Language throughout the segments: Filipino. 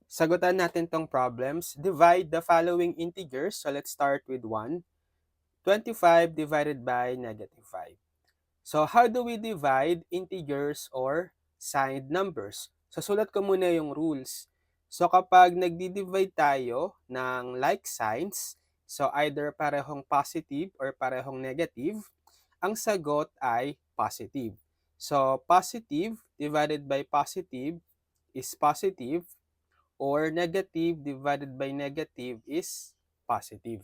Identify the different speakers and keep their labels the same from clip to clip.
Speaker 1: Sagutan natin tong problems. Divide the following integers. So let's start with 1. 25 divided by -5. So how do we divide integers or signed numbers? So sulat ko muna yung rules. So kapag nagdi-divide tayo ng like signs, so either parehong positive or parehong negative, ang sagot ay positive. So positive divided by positive is positive, or negative divided by negative is positive.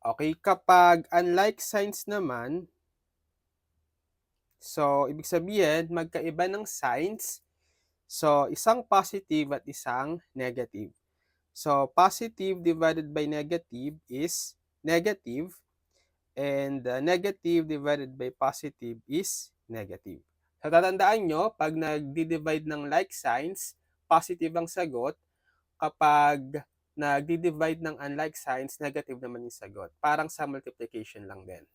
Speaker 1: Okay, kapag unlike signs naman, so ibig sabihin magkaiba ng signs, so isang positive at isang negative. So positive divided by negative is negative, and negative divided by positive is negative. So tatandaan nyo, pag nagdi-divide ng like signs, positive ang sagot. Kapag nagdi-divide ng unlike signs, negative naman yung sagot. Parang sa multiplication lang din.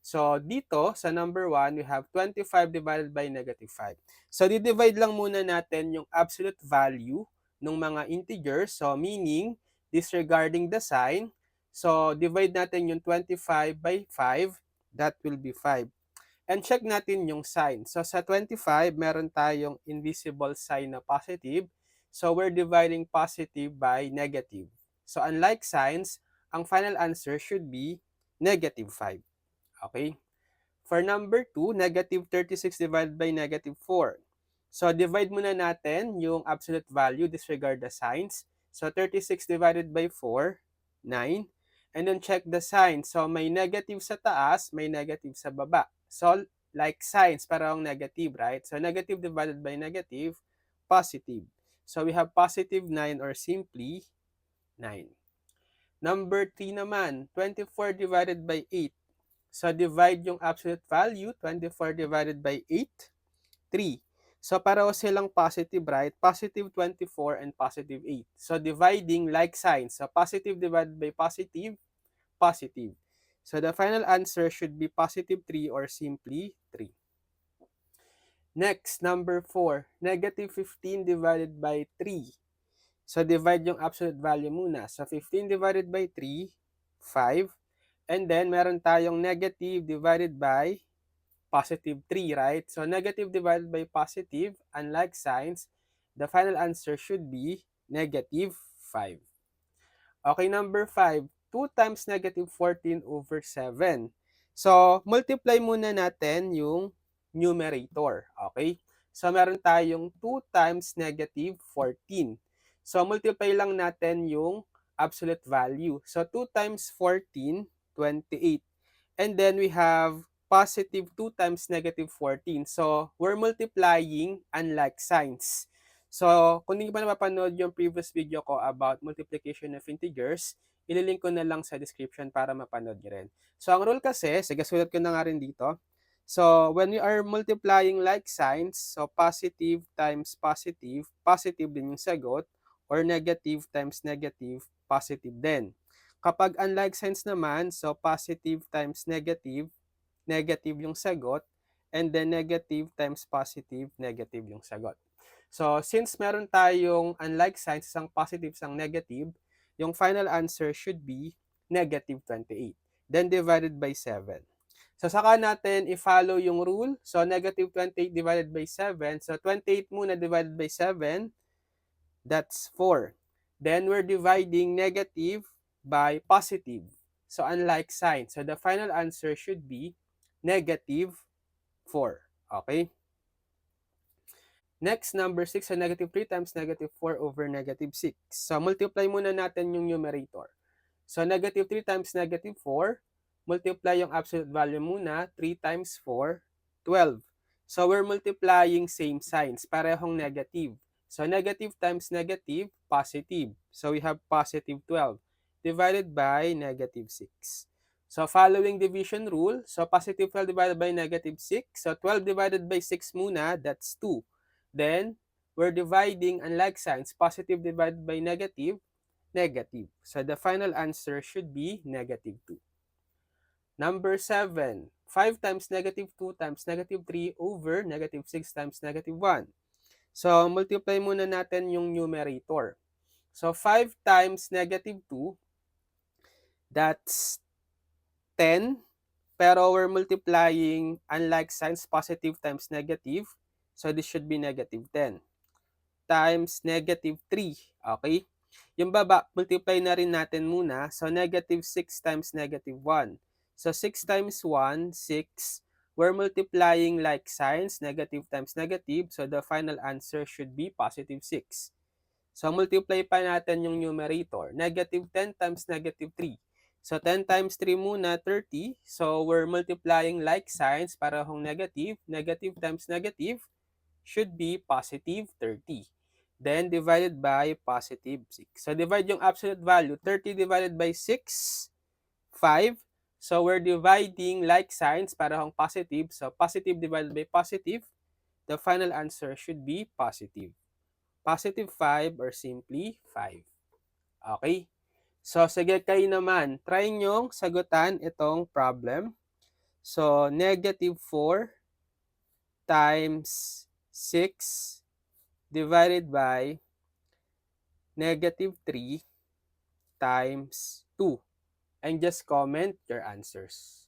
Speaker 1: So, dito, sa number 1, we have 25 divided by -5. So, di-divide lang muna natin yung absolute value ng mga integers. So, meaning, disregarding the sign. So, divide natin yung 25 by 5. That will be 5. And check natin yung sign. So sa 25, meron tayong invisible sign na positive. So we're dividing positive by negative. So unlike signs, ang final answer should be -5. Okay? For number 2, -36 divided by -4. So divide muna natin yung absolute value, disregard the signs. So 36 divided by 4, 9. And then check the sign. So may negative sa taas, may negative sa baba. So like signs, parang negative, right? So negative divided by negative, positive. So we have positive 9, or simply 9. Number 3 naman, 24 divided by 8. So divide yung absolute value, 24 divided by 8, 3. So pareho silang positive, right? Positive 24 and positive 8. So dividing like signs. So positive divided by positive, positive. So the final answer should be positive 3, or simply 3. Next, number 4, -15 divided by 3. So divide yung absolute value muna. So 15 divided by 3, 5. And then meron tayong negative divided by positive 3, right? So negative divided by positive, unlike signs, the final answer should be -5. Okay, number 5, 2 times -14 over 7. So, multiply muna natin yung numerator, okay? So, meron tayong 2 times -14. So, multiply lang natin yung absolute value. So, 2 times 14, 28. And then we have positive 2 times -14. So, we're multiplying unlike signs. So, kung hindi pa napapanood yung previous video ko about multiplication of integers, ililink ko na lang sa description para mapanood nyo rin. So, ang rule kasi, sige, sulat ko na nga rin dito. So, when we are multiplying like signs, so positive times positive, positive din yung sagot, or negative times negative, positive din. Kapag unlike signs naman, so positive times negative, negative yung sagot, and then negative times positive, negative yung sagot. So, since meron tayong unlike signs, isang positive, isang negative, yung final answer should be -28. Then divided by 7. So, saka natin i-follow yung rule. So, -28 divided by 7. So, 28 muna divided by 7. That's 4. Then, we're dividing negative by positive. So, unlike sign. So, the final answer should be -4. Okay? Next, number 6, so -3 times -4 over -6. So, multiply muna natin yung numerator. So, -3 times -4, multiply yung absolute value muna, 3 times 4, 12. So, we're multiplying same signs, parehong negative. So, negative times negative, positive. So, we have positive 12 divided by -6. So, following division rule, so positive 12 divided by -6. So, 12 divided by 6 muna, that's 2. Then, we're dividing unlike signs, positive divided by negative, negative. So the final answer should be -2. Number 7, 5 times -2 times -3 over -6 times -1. So, multiply muna natin yung numerator. So, 5 times negative 2, that's 10. Pero we're multiplying unlike signs, positive times negative. So, this should be negative 10 times negative 3. Okay? Yung baba, multiply na rin natin muna. So, negative 6 times negative 1. So, 6 times 1, 6. We're multiplying like signs, negative times negative. So, the final answer should be positive 6. So, multiply pa natin yung numerator. Negative 10 times negative 3. So, 10 times 3 muna, 30. So, we're multiplying like signs para hong negative. Negative times negative should be positive 30. Then, divided by positive 6. So, divide yung absolute value. 30 divided by 6, 5. So, we're dividing like signs para hong positive. So, positive divided by positive. The final answer should be positive. Positive 5 or simply 5. Okay? So, sige kayo naman, try nyong sagutan itong problem. So, negative 4 times 6 divided by negative 3 times 2. And just comment your answers.